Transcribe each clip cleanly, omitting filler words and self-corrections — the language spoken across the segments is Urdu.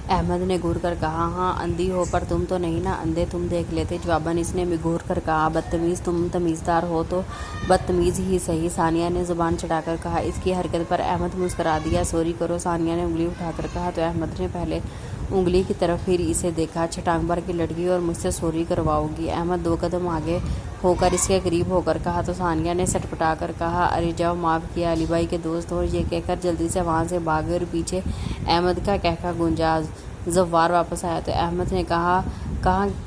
احمد نے گھور کر کہا، ہاں اندھی ہو پر تم تو نہیں نا اندھے، تم دیکھ لیتے۔ جواباً اس نے گھور کر کہا، بدتمیز، تم تمیزدار ہو تو بدتمیز ہی صحیح۔ ثانیہ نے زبان چڑھا کر کہا۔ اس کی حرکت پر احمد مسکرا دیا۔ سوری کرو، ثانیہ نے انگلی اٹھا کر کہا تو احمد نے پہلے انگلی کی طرف پھر اسے دیکھا۔ چھٹانگ بھر کے لڑکی اور مجھ سے سوری کرواؤ گی؟ احمد 2 قدم آگے ہو کر اس کے قریب ہو کر کہا تو ثانیہ نے سٹپٹا کر کہا، ارے جاؤ، معاف کیا علی بھائی کے دوست ہو۔ یہ کہہ کر جلدی سے وہاں سے بھاگے اور پیچھے احمد کا کہکہ گونجا۔ زوار واپس آیا تو احمد نے کہا،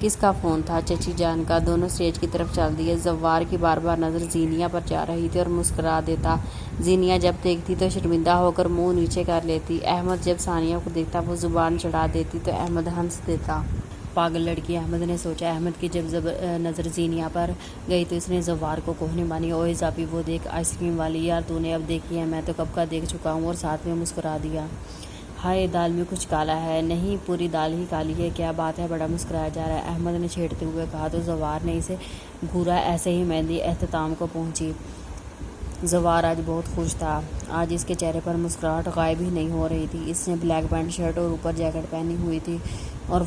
کس کا فون تھا؟ چچی جان کا۔ دونوں اسٹیج کی طرف چل دیے۔ زوار کی بار بار نظر زینیا پر جا رہی تھی اور مسکرا دیتا۔ زینیا جب دیکھتی تو شرمندہ ہو کر منہ نیچے کر لیتی۔ احمد جب ثانیہ کو دیکھتا وہ زبان چڑھا دیتی تو احمد ہنس دیتا۔ پاگل لڑکی، احمد نے سوچا۔ احمد کی جب نظر زینیا پر گئی تو اس نے زوار کو کوہنی مانی۔ اوہ اضافی، وہ دیکھ، آئس کریم والی۔ یار تو نے اب دیکھی ہے؟ میں تو کب کا دیکھ چکا ہوں۔ اور ساتھ میں مسکرا دیا۔ ہائے، دال میں کچھ کالا ہے؟ نہیں، پوری دال ہی کالی ہے۔ کیا بات ہے، بڑا مسکرایا جا رہا ہے، احمد نے چھیڑتے ہوئے کہا تو زوار نے اسے گھورا۔ ایسے ہی مہندی اختتام کو پہنچی۔ زوار آج بہت خوش تھا۔ آج اس کے چہرے پر مسکراہٹ غائب ہی نہیں ہو رہی تھی۔ اس نے بلیک پینٹ شرٹ اور اوپر جیکٹ پہنی ہوئی تھی اور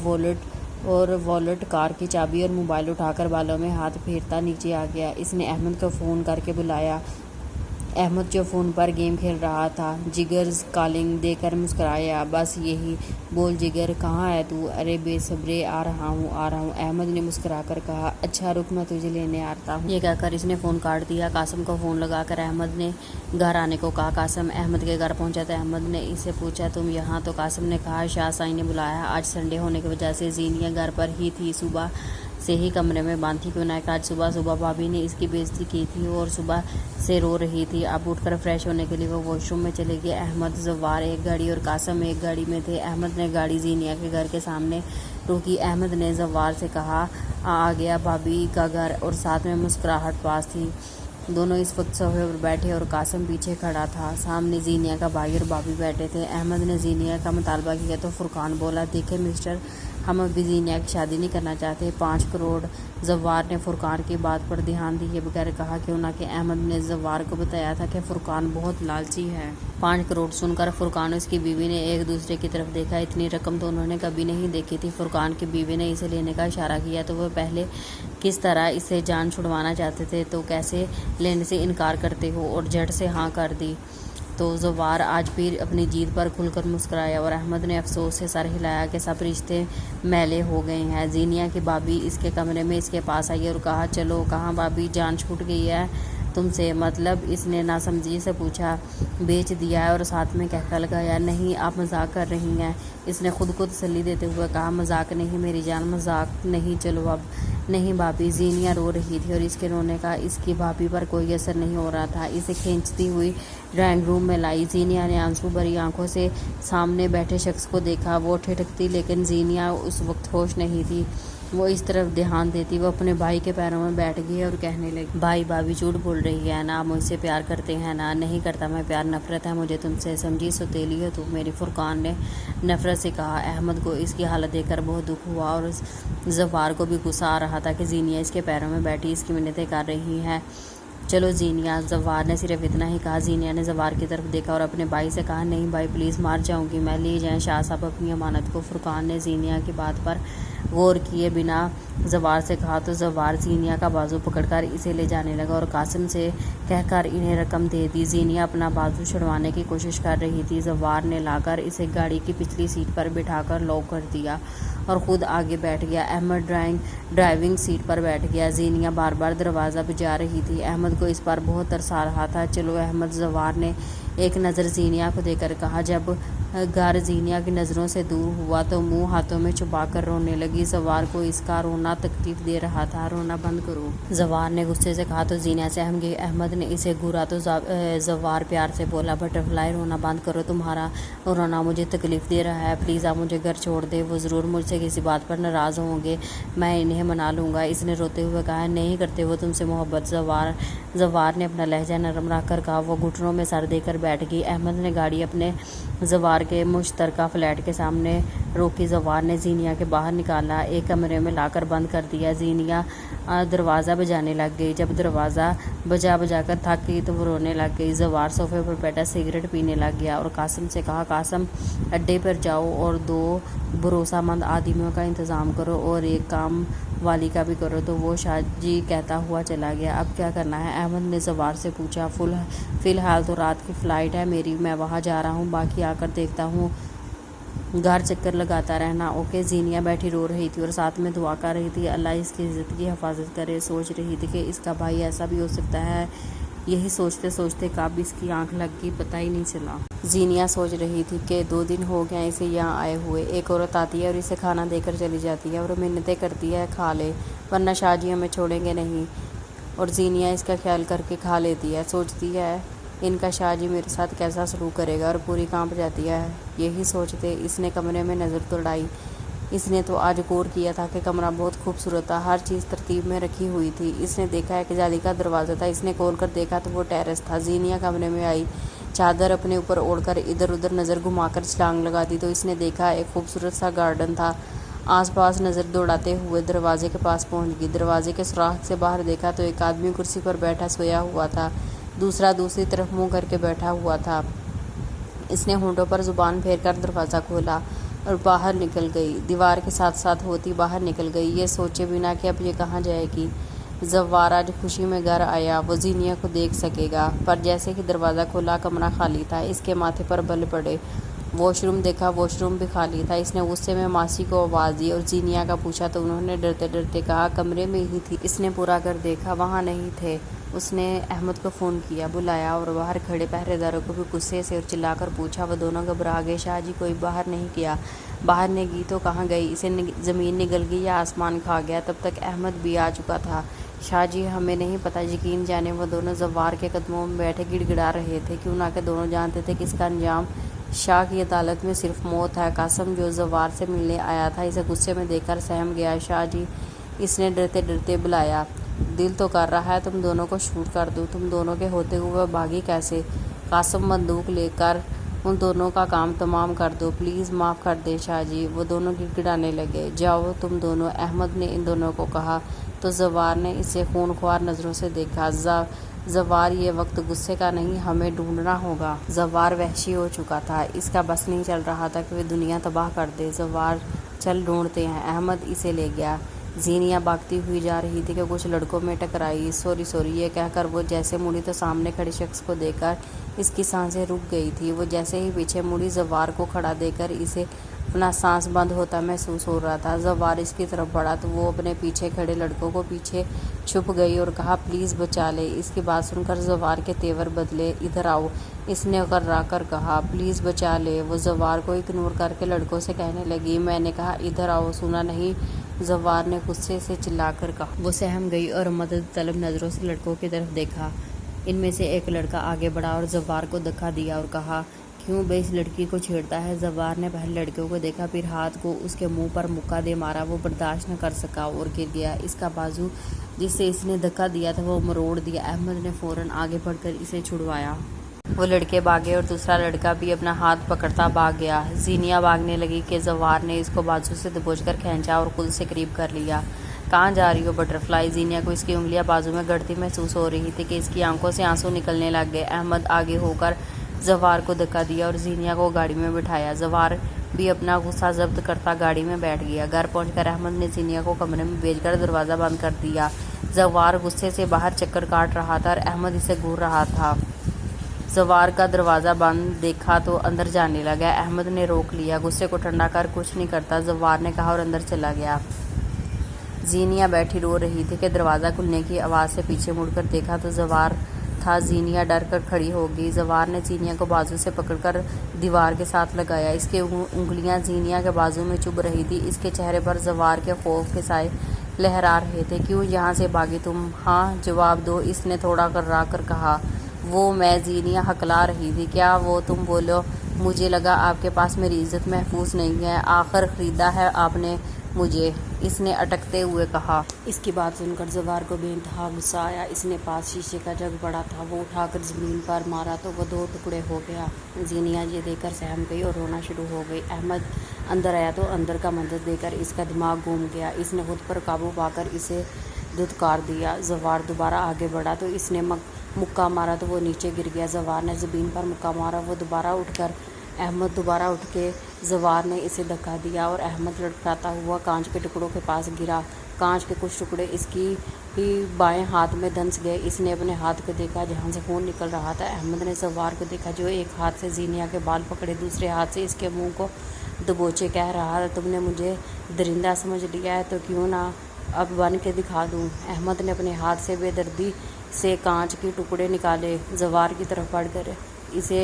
والٹ، کار کی چابی اور موبائل اٹھا کر بالوں میں ہاتھ پھیرتا نیچے آ گیا۔ اس نے احمد کو فون کر کے بلایا۔ احمد جو فون پر گیم کھیل رہا تھا، جگرز کالنگ دے کر مسکرایا۔ بس یہی بول جگر، کہاں ہے تو؟ ارے بے صبرے، آ رہا ہوں۔ احمد نے مسکرا کر کہا، اچھا رک، میں تجھے لینے آتا ہوں۔ یہ کہہ کر اس نے فون کاٹ دیا۔ قاسم کو فون لگا کر احمد نے گھر آنے کو کہا۔ قاسم احمد کے گھر پہنچا تو احمد نے اسے پوچھا، تم یہاں؟ تو قاسم نے کہا، شاہ سائی نے بلایا ہے۔ آج سنڈے ہونے کی وجہ سے زینیا گھر پر ہی تھی، صبح سے ہی کمرے میں بند تھی، کیوں نہ کہ آج صبح بھابھی نے اس کی بے عزتی کی تھی اور صبح سے رو رہی تھی۔ اب اٹھ کر فریش ہونے کے لیے وہ واش روم میں چلے گئے۔ احمد، زوار ایک گاڑی اور قاسم ایک گاڑی میں تھے۔ احمد نے گاڑی زینیا کے گھر کے سامنے روکی۔ احمد نے زوار سے کہا، آ گیا بھابھی کا گھر، اور ساتھ میں مسکراہٹ پاس تھی۔ دونوں اس وقت صوفے پر بیٹھے اور قاسم پیچھے کھڑا تھا۔ سامنے زینیا کا بھائی اور بھابھی بیٹھے تھے۔ احمد نے زینیا کا مطالبہ کیا تو فرقان بولا، دیکھیں مسٹر، ہم ابھی زینیا کی شادی نہیں کرنا چاہتے۔ 5 کروڑ۔ زوار نے فرقان کی بات پر دھیان دیے بغیر کہا، کیوں نہ کہ احمد نے زوار کو بتایا تھا کہ فرقان بہت لالچی ہے۔ 5 کروڑ سن کر فرقان اور اس کی بیوی نے ایک دوسرے کی طرف دیکھا۔ اتنی رقم تو انہوں نے کبھی نہیں دیکھی تھی۔ فرقان کی بیوی نے اسے لینے کا اشارہ کیا تو وہ پہلے کس طرح اسے جان چھڑوانا چاہتے تھے تو کیسے لینے سے انکار کرتے ہو، اور جھٹ سے ہاں کر دی تو زوار آج پھر اپنی جیت پر کھل کر مسکرایا اور احمد نے افسوس سے سر ہلایا کہ سب رشتے میلے ہو گئے ہیں۔ زینیا کی بھابھی اس کے کمرے میں اس کے پاس آئی اور کہا، چلو، کہاں بھابھی، جان چھوٹ گئی ہے تم سے؟ مطلب؟ اس نے ناسمجھی سے پوچھا۔ بیچ دیا ہے، اور ساتھ میں کہکا لگایا۔ نہیں، آپ مذاق کر رہی ہیں، اس نے خود کو تسلی دیتے ہوئے کہا۔ مذاق نہیں میری جان، مذاق نہیں، چلو اب۔ نہیں بھابھی، زینیا رو رہی تھی اور اس کے رونے کا اس کی بھابھی پر کوئی اثر نہیں ہو رہا تھا۔ اسے کھینچتی ہوئی ڈرائنگ روم میں لائی۔ زینیا نے آنسو بھری آنکھوں سے سامنے بیٹھے شخص کو دیکھا۔ وہ ٹھٹکتی، لیکن زینیا اس وقت ہوش نہیں تھی۔ وہ اس طرف دھیان دیتی، وہ اپنے بھائی کے پیروں میں بیٹھ گئی اور کہنے لگی، بھائی، بھابھی جھوٹ بول رہی ہے نا، آپ مجھ سے پیار کرتے ہیں نا؟ نہیں کرتا میں پیار، نفرت ہے مجھے تم سے، سمجھی، سوتیلی ہو تم میری، فرقان نے نفرت سے کہا۔ احمد کو اس کی حالت دیکھ کر بہت دکھ ہوا اور زوار کو بھی غصہ آ رہا تھا کہ زینیا اس کے پیروں میں بیٹھی اس کی منتیں کر رہی ہے۔ چلو زینیا، زوار نے صرف اتنا ہی کہا۔ زینیا نے زوار کی طرف دیکھا اور اپنے بھائی سے کہا، نہیں بھائی پلیز، مار جاؤں گی میں، لے جائیں شاہ صاحب اپنی امانت کو۔ فرقان نے زینیا کی بات پر غور کیے بنا زوار سے کہا تو زوار زینیا کا بازو پکڑ کر اسے لے جانے لگا اور قاسم سے کہہ کر انہیں رقم دے دی۔ زینیا اپنا بازو چھڑوانے کی کوشش کر رہی تھی۔ زوار نے لا کر اسے گاڑی کی پچھلی سیٹ پر بٹھا کر لاک کر دیا اور خود آگے بیٹھ گیا۔ احمد ڈرائیونگ سیٹ پر بیٹھ گیا۔ زینیا بار بار دروازہ بجا رہی تھی۔ احمد کو اس پر بہت ترس آ رہا تھا۔ چلو احمد، زوار نے ایک نظر زینیا کو دے کر کہا۔ جب گھر زینیا کی نظروں سے دور ہوا تو منہ ہاتھوں میں چھپا کر رونے لگی۔ زوار کو اس کا رونا تکلیف دے رہا تھا۔ رونا بند کرو، زوار نے غصے سے کہا تو زینیا سہم گئی۔ احمد نے اسے گھورا تو زوار پیار سے بولا، بٹر فلائی، رونا بند کرو، تمہارا رونا مجھے تکلیف دے رہا ہے، پلیز آپ مجھے گھر چھوڑ دیں، وہ ضرور مجھ سے کسی بات پر ناراض ہوں گے، میں انہیں منا لوں گا۔ اس نے روتے ہوئے کہا، نہیں کرتے وہ تم سے محبت۔ زوار نے اپنا لہجہ نرم رکھ کر کہا۔ وہ گھٹنوں میں سر دے کر بیٹھ گئی۔ احمد نے گاڑی اپنے زوار کے مشترکہ فلیٹ کے سامنے روکی۔ زوار نے زینیا کے باہر نکالا، ایک کمرے میں لا کر بند کر دیا۔ زینیا دروازہ بجانے لگ گئی۔ جب دروازہ بجا کر تھک گئی تو وہ رونے لگ گئی۔ زوار صوفے پر بیٹھا سگریٹ پینے لگ گیا اور قاسم سے کہا، قاسم اڈے پر جاؤ اور 2 بھروسہ مند آدمیوں کا انتظام کرو اور ایک کام والی کا بھی کرو۔ تو وہ شاہ جی کہتا ہوا چلا گیا۔ اب کیا کرنا ہے؟ احمد نے زوار سے پوچھا۔ فی الحال تو رات کی فلائٹ ہے میری، میں وہاں جا رہا ہوں، باقی آ کر دیکھتا ہوں، گھر چکر لگاتا رہنا۔ اوکے۔ زینیا بیٹھی رو رہی تھی اور ساتھ میں دعا کر رہی تھی، اللہ اس کی عزت کی حفاظت کرے۔ سوچ رہی تھی کہ اس کا بھائی ایسا بھی ہو سکتا ہے۔ یہی سوچتے سوچتے کب اس کی آنکھ لگ گئی پتہ ہی نہیں چلا۔ زینیا سوچ رہی تھی کہ 2 دن ہو گئے اسے یہاں آئے ہوئے۔ ایک عورت آتی ہے اور اسے کھانا دے کر چلی جاتی ہے اور منتیں کرتی ہے کھا لے ورنہ شاہ جی ہمیں چھوڑیں گے نہیں، اور زینیا اس کا خیال کر کے کھا لیتی ہے۔ سوچتی ہے ان کا شاہ جی میرے ساتھ کیسا سلوک کرے گا، اور پوری کانپ جاتی ہے۔ یہی سوچتے اس نے کمرے میں نظر دوڑائی۔ اس نے تو آج غور کیا تھا کہ کمرہ بہت خوبصورت تھا، ہر چیز ترتیب میں رکھی ہوئی تھی۔ اس نے دیکھا ایک جالی کا دروازہ تھا، اس نے کھول کر دیکھا تو وہ ٹیرس تھا۔ زینیا کمرے میں آئی، چادر اپنے اوپر اوڑھ کر ادھر ادھر نظر گھما کر چھلانگ لگا دی تو اس نے دیکھا ایک خوبصورت سا گارڈن تھا۔ آس پاس نظر دوڑاتے ہوئے دروازے کے پاس پہنچ گئی۔ دروازے کے سوراخ سے باہر دیکھا تو ایک آدمی کرسی پر بیٹھا سویا ہوا تھا، دوسرا دوسری طرف منہ کر کے بیٹھا ہوا تھا۔ اس نے ہونٹوں پر زبان پھیر کر دروازہ کھولا اور باہر نکل گئی، دیوار کے ساتھ ساتھ ہوتی باہر نکل گئی، یہ سوچے بنا کہ اب یہ کہاں جائے گی۔ زوار آج خوشی میں گھر آیا، وہ زینیا کو دیکھ سکے گا، پر جیسے ہی دروازہ کھولا کمرہ خالی تھا۔ اس کے ماتھے پر بل پڑے۔ واش روم دیکھا، واش روم بھی خالی تھا۔ اس نے غصے میں ماسی کو آواز دی اور زینیا کا پوچھا تو انہوں نے ڈرتے ڈرتے کہا کمرے میں ہی تھی۔ اس نے پورا کر دیکھا، وہاں نہیں تھے۔ اس نے احمد کو فون کیا، بلایا اور باہر کھڑے پہرے داروں کو بھی غصے سے اور چلا کر پوچھا۔ وہ دونوں گھبرا گئے۔ شاہ جی کوئی باہر نہیں کیا، باہر نے گئی تو کہاں گئی، اسے زمین نگل گئی یا آسمان کھا گیا۔ تب تک احمد بھی آ چکا تھا۔ شاہ جی ہمیں نہیں پتہ، یقین جانے وہ دونوں زوار کے قدموں میں بیٹھے گڑ گڑا رہے تھے، کیوں نہ کہ دونوں جانتے تھے کہ اس کا انجام شاہ کی عدالت میں صرف موت ہے۔ قاسم جو زوار سے ملنے آیا تھا اسے غصے میں دیکھ کر سہم گیا۔ شاہ جی، اس نے ڈرتے ڈرتے بلایا، دل تو کر رہا ہے تم دونوں کو شوٹ کر دوں، تم دونوں کے ہوتے ہوئے بھاگی کیسے؟ قاسم بندوق لے کر ان دونوں کا کام تمام کر دو، پلیز معاف کر دیں شاہ جی۔ وہ دونوں گڑگڑانے لگے۔ جاؤ تم دونوں، احمد نے ان دونوں کو کہا تو زوار نے اسے خونخوار نظروں سے دیکھا۔ زوار یہ وقت غصے کا نہیں، ہمیں ڈھونڈنا ہوگا۔ زوار وحشی ہو چکا تھا، اس کا بس نہیں چل رہا تھا کہ وہ دنیا تباہ کر دے۔ زوار چل ڈھونڈتے ہیں۔ احمد اسے لے گیا۔ زینیا بھاگتی ہوئی جا رہی تھی کہ کچھ لڑکوں میں ٹکرائی۔ سوری یہ کہہ کر وہ جیسے مڑی تو سامنے کھڑے شخص کو دیکھ کر اس کی سانسیں رک گئی تھی۔ وہ جیسے ہی پیچھے مڑی زوار کو کھڑا دیکھ کر اسے اپنا سانس بند ہوتا محسوس ہو رہا تھا۔ زوار اس کی طرف بڑھا تو وہ اپنے پیچھے کھڑے لڑکوں کو پیچھے چھپ گئی اور کہا پلیز بچا لے۔ اس کی بات سن کر زوار کے تیور بدلے، ادھر آؤ، اس نے غرا کر کہا، پلیز بچا لے۔ وہ زوار کو اگنور کر کے لڑکوں سے کہنے لگی، میں نے کہا ادھر آؤ، سنا نہیں؟ زوار نے غصے سے چلا کر کہا۔ وہ سہم گئی اور مدد طلب نظروں سے لڑکوں کی طرف دیکھا۔ ان میں سے ایک لڑکا آگے بڑھا اور زوار کو دھکا دیا اور کہا، کیوں بے اس لڑکی کو چھیڑتا ہے؟ زوار نے پہلے لڑکے کو دیکھا، پھر ہاتھ کو اس کے منہ پر مکہ دے مارا۔ وہ برداشت نہ کر سکا اور گر گیا۔ اس کا بازو جس سے اس نے دھکا دیا تھا وہ مروڑ دیا۔ احمد نے فوراً آگے بڑھ کر اسے چھڑوایا۔ وہ لڑکے بھاگے اور دوسرا لڑکا بھی اپنا ہاتھ پکڑتا بھاگ گیا۔ زینیا بھاگنے لگی کہ زوار نے اس کو بازو سے دبوچ کر کھینچا اور خود سے قریب کر لیا۔ کہاں جا رہی ہو بٹر فلائی؟ زینیا کو اس کی انگلیاں بازو میں گڑتی محسوس ہو رہی تھی کہ اس کی آنکھوں سے آنسو نکلنے لگ گئے۔ احمد آگے ہو کر زوار کو دھکا دیا اور زینیا کو گاڑی میں بٹھایا۔ زوار بھی اپنا غصہ ضبط کرتا گاڑی میں بیٹھ گیا۔ گھر پہنچ کر احمد نے زینیا کو کمرے میں بھیج کر دروازہ بند کر دیا۔ زوار غصے سے باہر چکر کاٹ رہا تھا اور احمد اسے گھور رہا تھا۔ زوار کا دروازہ بند دیکھا تو اندر جانے لگا۔ احمد نے روک لیا، غصے کو ٹھنڈا کر کچھ نہیں کرتا، زوار نے کہا اور اندر چلا گیا۔ زینیا بیٹھی رو رہی تھی کہ دروازہ کھلنے کی آواز سے پیچھے مڑ کر دیکھا تو زوار تھا۔ زینیا ڈر کر کھڑی ہو گئی۔ زوار نے زینیا کو بازو سے پکڑ کر دیوار کے ساتھ لگایا۔ اس کی انگلیاں زینیا کے بازو میں چبھ رہی تھی۔ اس کے چہرے پر زوار کے خوف کے سائے لہرا رہے تھے۔ کیوں یہاں سے بھاگی تم؟ ہاں جواب دو، اس نے تھوڑا گھبرا کر کہا۔ وہ میں زینیا ہکلا رہی تھی۔ کیا وہ تم بولو؟ مجھے لگا آپ کے پاس میری عزت محفوظ نہیں ہے، آخر خریدا ہے آپ نے مجھے، اس نے اٹکتے ہوئے کہا۔ اس کی بات سن کر زوار کو بے انتہا غصہ آیا۔ اس نے پاس شیشے کا جگ پڑا تھا، وہ اٹھا کر زمین پر مارا تو وہ 2 ٹکڑے ہو گیا۔ زینیا یہ دیکھ کر سہم گئی اور رونا شروع ہو گئی۔ احمد اندر آیا تو اندر کا منظر دیکھ کر اس کا دماغ گھوم گیا۔ اس نے خود پر قابو پا کر اسے دھتکار دیا۔ زوار دوبارہ آگے بڑھا تو اس نے مکہ مارا تو وہ نیچے گر گیا۔ زوار نے زمین پر مکہ مارا، وہ احمد دوبارہ اٹھ کے زوار نے اسے دھکا دیا اور احمد لڑکھڑاتا ہوا کانچ کے ٹکڑوں کے پاس گرا۔ کانچ کے کچھ ٹکڑے اس کی بائیں ہاتھ میں دھنس گئے۔ اس نے اپنے ہاتھ کو دیکھا جہاں سے خون نکل رہا تھا۔ احمد نے زوار کو دیکھا جو ایک ہاتھ سے زینیا کے بال پکڑے دوسرے ہاتھ سے اس کے منہ کو دبوچے کہہ رہا تھا، تم نے مجھے درندہ سمجھ لیا ہے تو کیوں نہ اب بن کے دکھا دوں۔ احمد نے اپنے ہاتھ سے بے دردی سے کانچ کے ٹکڑے نکالے، زوار کی طرف بڑھ کر اسے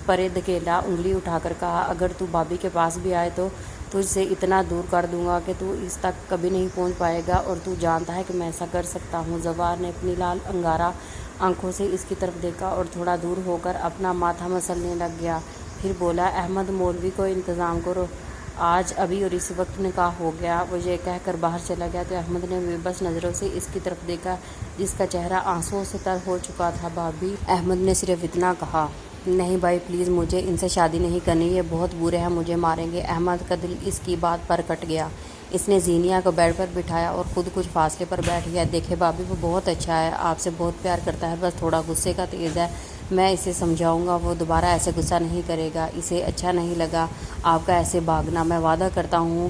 پرے دھکیلا، انگلی اٹھا کر کہا، اگر تو بھابھی کے پاس بھی آئے تو تجھ سے اتنا دور کر دوں گا کہ تو اس تک کبھی نہیں پہنچ پائے گا، اور تو جانتا ہے کہ میں ایسا کر سکتا ہوں۔ زوار نے اپنی لال انگارہ آنکھوں سے اس کی طرف دیکھا اور تھوڑا دور ہو کر اپنا ماتھا مسلنے لگ گیا۔ پھر بولا، احمد مولوی کو انتظام کرو، آج ابھی اور اس وقت نکاح ہو گیا۔ وہ یہ کہہ کر باہر چلا گیا تو احمد نے بے بس نظروں سے اس کی طرف دیکھا جس کا چہرہ آنسوؤں سے تر ہو چکا تھا۔ بھابھی، احمد نے صرف اتنا کہا۔ نہیں بھائی پلیز، مجھے ان سے شادی نہیں کرنی، یہ بہت برے ہیں، مجھے ماریں گے۔ احمد کا دل اس کی بات پر کٹ گیا۔ اس نے زینیا کو بیڈ پر بٹھایا اور خود کچھ فاصلے پر بیٹھ گیا۔ دیکھے بھابھی، وہ بہت اچھا ہے، آپ سے بہت پیار کرتا ہے، بس تھوڑا غصے کا تیز ہے، میں اسے سمجھاؤں گا، وہ دوبارہ ایسے غصہ نہیں کرے گا۔ اسے اچھا نہیں لگا آپ کا ایسے بھاگنا، میں وعدہ کرتا ہوں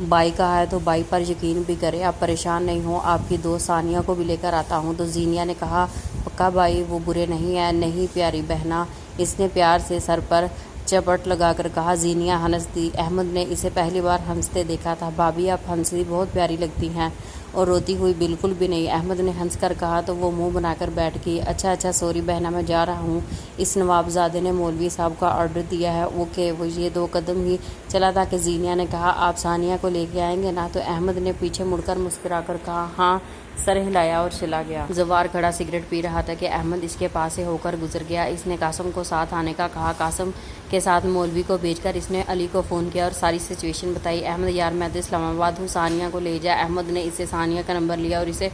بائی کا ہے تو بائی پر یقین بھی کرے، آپ پریشان نہیں ہوں، آپ کی دوست ثانیہ کو بھی لے کر آتا ہوں۔ تو زینیا نے کہا، پکا بھائی، وہ برے نہیں ہیں؟ نہیں پیاری بہنا، اس نے پیار سے سر پر چپٹ لگا کر کہا۔ زینیا ہنس دی۔ احمد نے اسے پہلی بار ہنستے دیکھا تھا۔ بھابھی آپ ہنستی بہت پیاری لگتی ہیں، اور روتی ہوئی بالکل بھی نہیں۔ احمد نے ہنس کر کہا تو وہ منہ بنا کر بیٹھ گئی۔ اچھا سوری بہنا، میں جا رہا ہوں، اس نوابزادے نے مولوی صاحب کا آرڈر دیا ہے۔ اوکے۔ وہ یہ 2 قدم ہی چلا تھا کہ زینیا نے کہا، آپ ثانیہ کو لے کے آئیں گے نا؟ تو احمد نے پیچھے مڑ کر مسکرا کر کہا، ہاں، سر ہلایا اور چلا گیا۔ زوار کھڑا سگریٹ پی رہا تھا کہ احمد اس کے پاس سے ہو کر گزر گیا۔ اس نے قاسم کو ساتھ آنے کا کہا۔ قاسم کے ساتھ مولوی کو بھیج کر اس نے علی کو فون کیا اور ساری سچویشن بتائی۔ احمد، یار میں تو اسلام آباد ہوں، ثانیہ کو لے جا۔ احمد نے اسے ثانیہ کا نمبر لیا اور اسے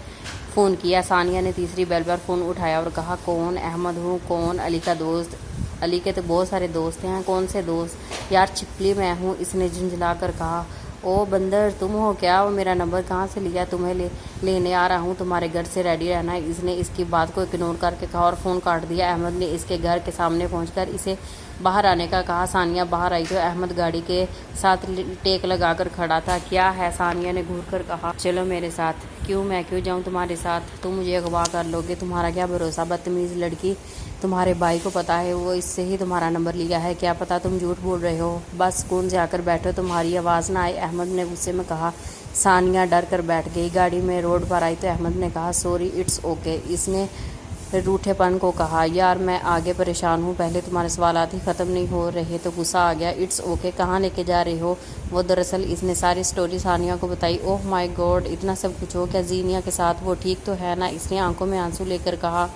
فون کیا۔ ثانیہ نے تیسری بیل پر فون اٹھایا اور کہا، کون؟ احمد ہوں۔ کون؟ علی کا دوست۔ علی کے تو بہت سارے دوست ہیں، کون سے دوست؟ یار چپلی میں ہوں، اس نے جھنجھلا کر کہا۔ او بندر، تم ہو کیا؟ وہ میرا نمبر کہاں سے لیا؟ تمہیں لینے آ رہا ہوں، تمہارے گھر سے ریڈی رہنا ہے، اس نے اس کی بات کو اگنور کر کے کہا اور فون کاٹ دیا۔ احمد نے اس کے گھر کے سامنے پہنچ کر اسے باہر آنے کا کہا۔ ثانیہ باہر آئی تو احمد گاڑی کے ساتھ ٹیک لگا کر کھڑا تھا۔ کیا ہے؟ ثانیہ نے گھور کر کہا۔ چلو میرے ساتھ۔ کیوں؟ میں کیوں جاؤں تمہارے ساتھ؟ تم مجھے اغوا کر لو گے، تمہارا کیا بھروسہ؟ بدتمیز لڑکی، تمہارے بھائی کو پتا ہے، وہ اس سے ہی تمہارا نمبر لیا ہے، کیا پتا تم جھوٹ بول رہے ہو، بس سکون سے آ کر بیٹھو، تمہاری آواز نہ آئے۔ احمد نے غصے میں کہا۔ ثانیہ ڈر کر بیٹھ گئی۔ گاڑی میں روڈ پر آئی تو احمد نے کہا، سوری، اٹس اوکے۔ اس نے روٹھے پن کو کہا، یار میں آگے پریشان ہوں، پہلے تمہارے سوالات ہی ختم نہیں ہو رہے تو غصہ آ گیا۔ اٹس اوکے، کہاں لے کے جا رہے ہو؟ وہ دراصل اس نے ساری سٹوری ثانیہ کو بتائی۔ اوہ مائی گاڈ، اتنا سب کچھ ہو کیا زینیا کے ساتھ؟ وہ ٹھیک تو ہے نا؟ اس نے آنکھوں میں آنسو لے کر کہا،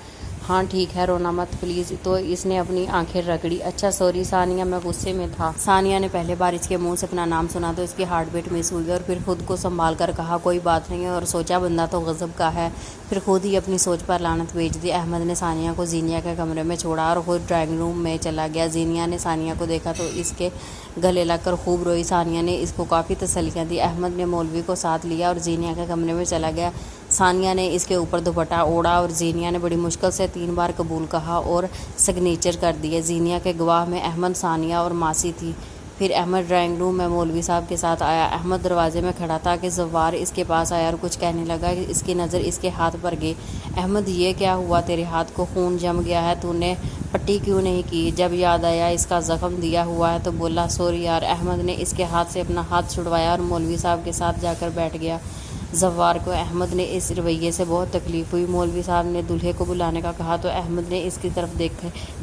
ہاں ٹھیک ہے، رونا مت پلیز۔ تو اس نے اپنی آنکھیں رگڑی۔ اچھا سوری ثانیہ، میں غصے میں تھا۔ ثانیہ نے پہلے بار اس کے منہ سے اپنا نام سنا تو اس کی ہارٹ بیٹ مس ہوئی اور پھر خود کو سنبھال کر کہا، کوئی بات نہیں، اور سوچا بندہ تو غضب کا ہے، پھر خود ہی اپنی سوچ پر لعنت بھیج دی۔ احمد نے ثانیہ کو زینیا کے کمرے میں چھوڑا اور خود ڈرائنگ روم میں چلا گیا۔ زینیا نے ثانیہ کو دیکھا تو اس کے گلے لگ کر خوب روئی۔ ثانیہ نے اس کو کافی تسلیاں دی۔ احمد نے مولوی کو ساتھ لیا اور زینیا کے کمرے میں چلا گیا۔ ثانیہ نے اس کے اوپر دوپٹہ اوڑھا اور زینیا نے بڑی مشکل سے 3 بار قبول کہا اور سگنیچر کر دیے۔ زینیا کے گواہ میں احمد، ثانیہ اور ماسی تھی۔ پھر احمد ڈرائنگ روم میں مولوی صاحب کے ساتھ آیا۔ احمد دروازے میں کھڑا تھا کہ زوار اس کے پاس آیا اور کچھ کہنے لگا کہ اس کی نظر اس کے ہاتھ پر گئی۔ احمد، یہ کیا ہوا؟ تیرے ہاتھ کو خون جم گیا ہے، تو نے پٹی کیوں نہیں کی؟ جب یاد آیا اس کا زخم دیا ہوا ہے تو بولا، سوری یار۔ احمد نے اس کے ہاتھ سے اپنا ہاتھ چھڑوایا اور مولوی صاحب کے ساتھ جا کر بیٹھ گیا۔ زوار کو احمد نے اس رویے سے بہت تکلیف ہوئی۔ مولوی صاحب نے دولہے کو بلانے کا کہا تو احمد نے اس کی طرف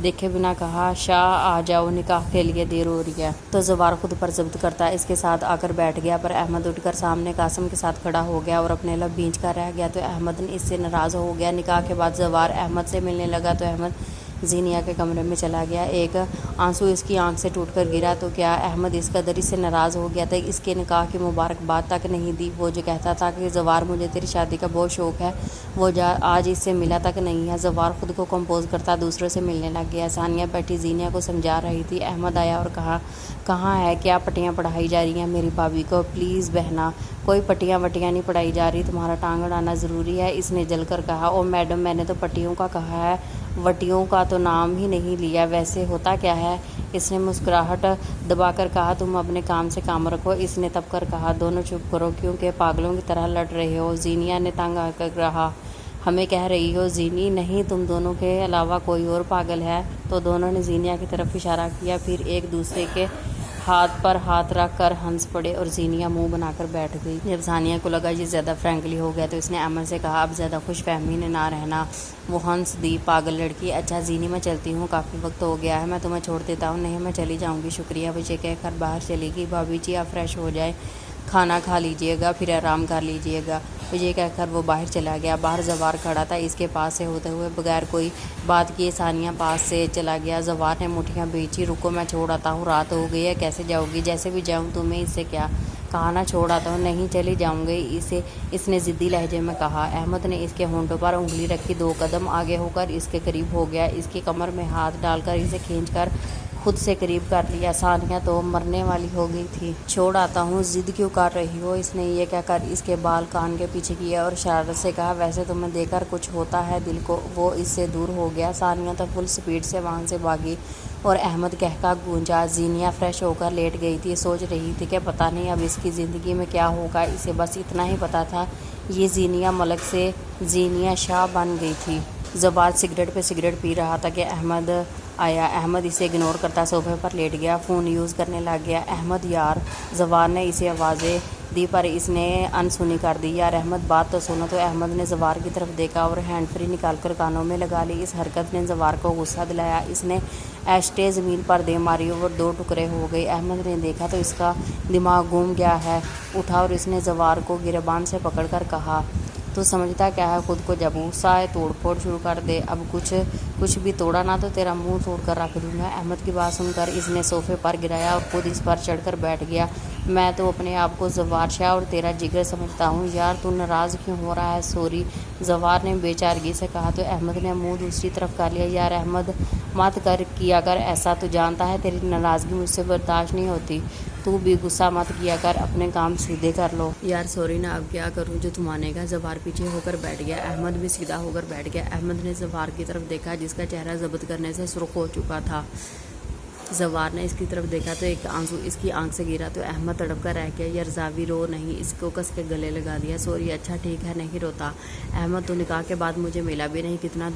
دیکھے بنا کہا، شاہ آ جاؤ، نکاح کے لیے دیر ہو رہی ہے۔ تو زوار خود پر ضبط کرتا اس کے ساتھ آ کر بیٹھ گیا، پر احمد اٹھ کر سامنے قاسم کے ساتھ کھڑا ہو گیا اور اپنے لب بھینچ کر رہ گیا تو احمد اس سے ناراض ہو گیا۔ نکاح کے بعد زوار احمد سے ملنے لگا تو احمد زینیا کے کمرے میں چلا گیا۔ ایک آنسو اس کی آنکھ سے ٹوٹ کر گرا تو کیا احمد اس قدر اس سے ناراض ہو گیا تھا اس کے نکاح کی مبارکباد تک نہیں دی۔ وہ جو کہتا تھا کہ زوار مجھے تیری شادی کا بہت شوق ہے، وہ آج اس سے ملا تک نہیں ہے۔ زوار خود کو کمپوز کرتا دوسروں سے ملنے لگ گیا۔ ثانیہ بیٹھی زینیا کو سمجھا رہی تھی۔ احمد آیا اور کہا، کہاں ہے؟ کیا پٹیاں پڑھائی جا رہی ہیں میری بھابھی کو؟ پلیز بہنا، کوئی پٹیاں وٹیاں نہیں پڑھائی جا رہی، تمہارا ٹانگ اڑانا ضروری ہے؟ اس نے جل کر کہا۔ او میڈم، میں نے تو پٹیوں کا کہا ہے، وٹیوں کا تو نام ہی نہیں لیا۔ ویسے ہوتا کیا ہے؟ اس نے مسکراہٹ دبا کر کہا۔ تم اپنے کام سے کام رکھو۔ اس نے تب کر کہا۔ دونوں چپ کرو، کیونکہ پاگلوں کی طرح لڑ رہے ہو۔ زینیا نے تنگ آ کر کہا۔ ہمیں کہہ رہی ہو زینی؟ نہیں، تم دونوں کے علاوہ کوئی اور پاگل ہے؟ تو دونوں نے زینیا کی طرف اشارہ کیا، پھر ایک دوسرے کے ہاتھ پر ہاتھ رکھ کر ہنس پڑے اور زینیا منہ بنا کر بیٹھ گئی۔ جب ثانیہ کو لگا یہ زیادہ فرینکلی ہو گیا تو اس نے احمد سے کہا، اب زیادہ خوش فہمی میں نہ رہنا۔ وہ ہنس دی۔ پاگل لڑکی۔ اچھا زینی، میں چلتی ہوں، کافی وقت ہو گیا ہے، میں تمہیں چھوڑ دیتا ہوں۔ نہیں، میں چلی جاؤں گی، شکریہ۔ وہ یہ کہہ کر باہر چلی گئی۔ بھابھی جی، آپ فریش ہو جائیں، کھانا کھا لیجئے گا، پھر آرام کر لیجئے گا۔ یہ کہہ کر وہ باہر چلا گیا۔ باہر زوار کھڑا تھا۔ اس کے پاس سے ہوتے ہوئے بغیر کوئی بات کیے ثانیہ پاس سے چلا گیا۔ زوار نے مٹھیاں بھیجی۔ رکو، میں چھوڑ آتا ہوں، رات ہو گئی ہے، کیسے جاؤ گی؟ جیسے بھی جاؤں، تمہیں اس سے کیا؟ کہا نا چھوڑ آتا ہوں۔ نہیں، چلی جاؤں گی، اس نے ضدی لہجے میں کہا۔ احمد نے اس کے ہونٹوں پر انگلی رکھی، 2 قدم آگے ہو کر اس کے قریب ہو گیا۔ اس کی کمر میں ہاتھ ڈال کر اسے کھینچ کر خود سے قریب کر لیا۔ ثانیہ تو مرنے والی ہو گئی تھی۔ چھوڑ آتا ہوں، ضد کیوں کر رہی ہو؟ اس نے یہ کہہ کر اس کے بال کان کے پیچھے کیے اور شرارت سے کہا، ویسے تمہیں دیکھ کر کچھ ہوتا ہے دل کو؟ وہ اس سے دور ہو گیا۔ ثانیہ تو فل سپیڈ سے وہاں سے بھاگی اور احمد کہکا گونجا۔ زینیا فریش ہو کر لیٹ گئی تھی، سوچ رہی تھی کہ پتہ نہیں اب اس کی زندگی میں کیا ہوگا۔ اسے بس اتنا ہی پتہ تھا، یہ زینیا ملک سے زینیا شاہ بن گئی تھی۔ زوار سگریٹ پہ سگریٹ پی رہا تھا کہ احمد آیا۔ احمد اسے اگنور کرتا صوفے پر لیٹ گیا، فون یوز کرنے لگ گیا۔ احمد یار، زوار نے اسے آوازیں دی پر اس نے ان سنی کر دی۔ یار احمد، بات تو سنو۔ تو احمد نے زوار کی طرف دیکھا اور ہینڈ فری نکال کر کانوں میں لگا لی۔ اس حرکت نے زوار کو غصہ دلایا۔ اس نے ایشٹے زمین پر دے ماری اور 2 ٹکڑے ہو گئی۔ احمد نے دیکھا تو اس کا دماغ گھوم گیا ہے۔ اٹھا اور اس نے زوار کو گریبان سے پکڑ کر کہا، تو سمجھتا کیا ہے خود کو؟ جب غصہ آئے توڑ پھوڑ شروع کر دے۔ اب کچھ بھی توڑا نا تو تیرا منہ توڑ کر رکھ دوں گا۔ احمد کی بات سن کر اس نے صوفے پر گرایا اور خود اس پر چڑھ کر بیٹھ گیا۔ میں تو اپنے آپ کو زوار شاہ اور تیرا جگر سمجھتا ہوں۔ یار تو ناراض کیوں ہو رہا ہے؟ سوری، زوار نے بے چارگی سے کہا تو احمد نے منہ دوسری طرف کر لیا۔ یار احمد، مت کیا کر ایسا، تو جانتا ہے تیری ناراضگی مجھ سے برداشت نہیں ہوتی۔ تو بھی غصہ مت کیا کر، اپنے کام سیدھے کر لو۔ یار سوری نا، اب کیا کروں جو تم آنے کا؟ زوار پیچھے ہو کر بیٹھ گیا۔ احمد بھی سیدھا ہو کر بیٹھ گیا۔ احمد نے زوار کی طرف دیکھا جس کا چہرہ ضبط کرنے سے سرخ ہو چکا تھا۔ زوار نے اس کی طرف دیکھا تو ایک آنسو اس کی آنکھ سے گرا تو احمد تڑپ کر رہ گیا۔ یار زاوی، رو نہیں۔ اس کو کس کے گلے لگا دیا۔ سوری، اچھا ٹھیک ہے، نہیں روتا۔ احمد، تو نکاح کے بعد مجھے ملا بھی نہیں، کتنا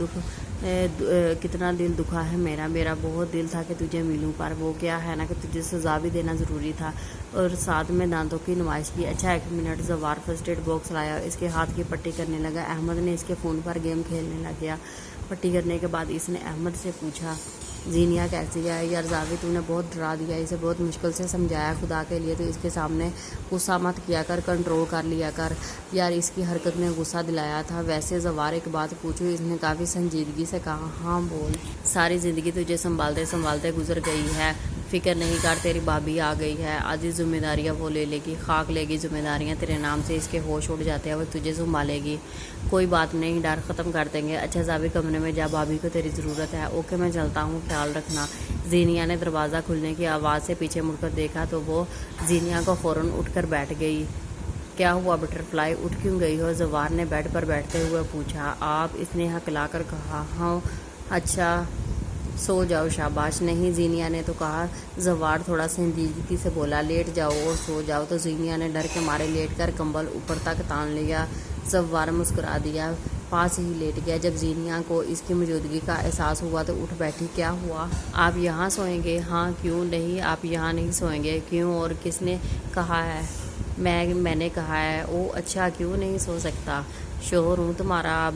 دل دکھا ہے میرا بہت دل تھا کہ تجھے ملوں، پر وہ کیا ہے نا کہ تجھے سزا بھی دینا ضروری تھا، اور ساتھ میں دانتوں کی نمائش کی۔ اچھا 1 منٹ۔ زوار فرسٹ ایڈ باکس لایا، اس کے ہاتھ کی پٹی کرنے لگا۔ احمد نے اس کے فون پر گیم کھیلنے لگ گیا۔ پٹی کرنے کے بعد اس نے احمد سے پوچھا، زینیا کیسی ہے؟ یار زاوی، تو نے بہت ڈرا دیا، اسے بہت مشکل سے سمجھایا، خدا کے لیے تو اس کے سامنے غصہ مت کیا کر، کنٹرول کر لیا کر۔ یار اس کی حرکت نے غصہ دلایا تھا۔ ویسے زوار، ایک بات پوچھوں؟ اس نے کافی سنجیدگی سے کہا۔ ہاں بول۔ ساری زندگی تجھے سنبھالتے گزر گئی ہے، فکر نہیں کر، تیری بھابھی آ گئی ہے، آدھی ذمہ داریاں وہ لے لے گی، خاک لے گی ذمہ داریاں تیرے نام سے، اس کے ہوش اڑ جاتے ہیں، وہ تجھے سنبھالے گی۔ کوئی بات نہیں، ڈر ختم کر دیں گے۔ اچھا زاوی، کمرے میں جا، بھابھی کو تیری ضرورت ہے۔ اوکے، میں چلتا ہوں، خیال رکھنا۔ زینیا نے دروازہ کھلنے کی آواز سے پیچھے مڑ کر دیکھا تو وہ زینیا کو فوراً اٹھ کر بیٹھ گئی۔ کیا ہوا بٹر فلائی، اٹھ کیوں گئی ہو؟ زوار نے بیڈ پر بیٹھتے ہوئے پوچھا۔ آپ؟ اس نے ہکلا کر کہا۔ ہاں۔ اچھا سو جاؤ، شاباش۔ نہیں، زینیا نے تو کہا۔ زوار تھوڑا سنجیدگی سے بولا، لیٹ جاؤ اور سو جاؤ۔ تو زینیا نے ڈر کے مارے لیٹ کر کمبل اوپر تک تان لیا۔ زوار مسکرا دیا، پاس ہی لیٹ گیا۔ جب زینیا کو اس کی موجودگی کا احساس ہوا تو اٹھ بیٹھی۔ کیا ہوا؟ آپ یہاں سوئیں گے؟ ہاں، کیوں نہیں؟ آپ یہاں نہیں سوئیں گے؟ کیوں؟ اور کس نے کہا ہے؟ میں نے کہا ہے۔ او اچھا، کیوں نہیں سو سکتا؟ شوہر ہوں تمہارا اب۔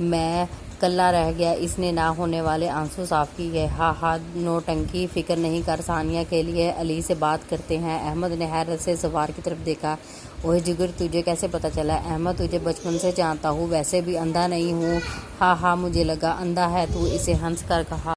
میں کلّا رہ گیا۔ اس نے نہ ہونے والے آنسو صاف کیے۔ ہاں ہاں نوٹنکی، فکر نہیں کر، ثانیہ کے لیے علی سے بات کرتے ہیں۔ احمد نے حیرت سے زوار کی طرف دیکھا۔ اوہ جگر، تجھے کیسے پتہ چلا؟ احمد تجھے بچپن سے جانتا ہوں، ویسے بھی اندھا نہیں ہوں۔ ہاں ہاں مجھے لگا اندھا ہے تو، اسے ہنس کر کہا۔